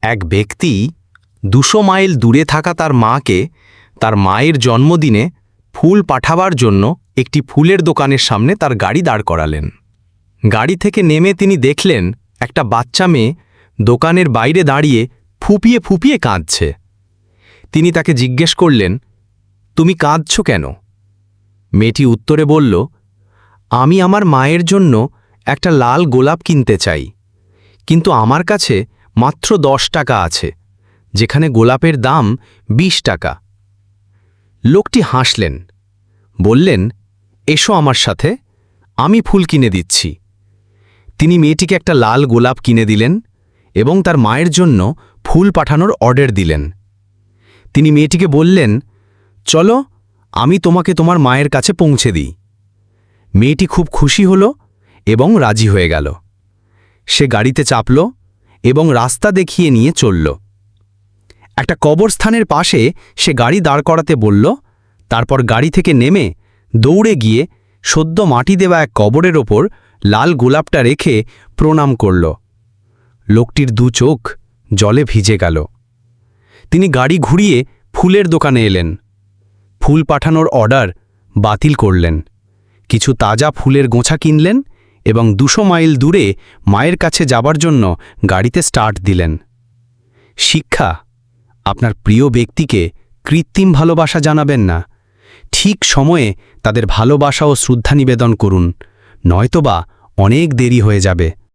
এক ব্যক্তি 200 মাইল দূরে থাকা তার মাকে তার মায়ের জন্মদিনে ফুল পাঠাবার জন্য একটি ফুলের দোকানের সামনে তার গাড়ি দাঁড় করালেন। গাড়ি থেকে নেমে তিনি দেখলেন একটা বাচ্চা মেয়ে দোকানের বাইরে দাঁড়িয়ে ফুপিয়ে ফুপিয়ে কাঁদছে। তিনি তাকে জিজ্ঞেস করলেন, তুমি কাঁদছ কেন? মেয়েটি উত্তরে বলল, আমি আমার মায়ের জন্য একটা লাল গোলাপ কিনতে চাই, কিন্তু আমার কাছে মাত্র 10 টাকা আছে, যেখানে গোলাপের দাম 20 টাকা। লোকটি হাসলেন, বললেন, এসো আমার সাথে, আমি ফুল কিনে দিচ্ছি। তিনি মেয়েটিকে একটা লাল গোলাপ কিনে দিলেন এবং তার মায়ের জন্য ফুল পাঠানোর অর্ডার দিলেন। তিনি মেয়েটিকে বললেন, চলো আমি তোমাকে তোমার মায়ের কাছে পৌঁছে দিই। মেয়েটি খুব খুশি হল এবং রাজি হয়ে গেল। সে গাড়িতে চাপল এবং রাস্তা দেখিয়ে নিয়ে চলল। একটা কবরস্থানের পাশে সে গাড়ি দাঁড় করাতে বলল, তারপর গাড়ি থেকে নেমে দৌড়ে গিয়ে সদ্য মাটি দেওয়া এক কবরের ওপর লাল গোলাপটা রেখে প্রণাম করল। লোকটির 2 চোখ জলে ভিজে গেল। তিনি গাড়ি ঘুরিয়ে ফুলের দোকানে এলেন। ফুল পাঠানোর অর্ডার বাতিল করলেন, কিছু তাজা ফুলের গোছা কিনলেন এবং 200 মাইল দূরে মায়ের কাছে যাবার জন্য গাড়িতে স্টার্ট দিলেন। শিক্ষা: আপনার প্রিয় ব্যক্তিকে কৃত্রিম ভালোবাসা জানাবেন না, ঠিক সময়ে তাদের ভালোবাসা ও শ্রদ্ধা নিবেদন করুন, নয়তোবা অনেক দেরি হয়ে যাবে।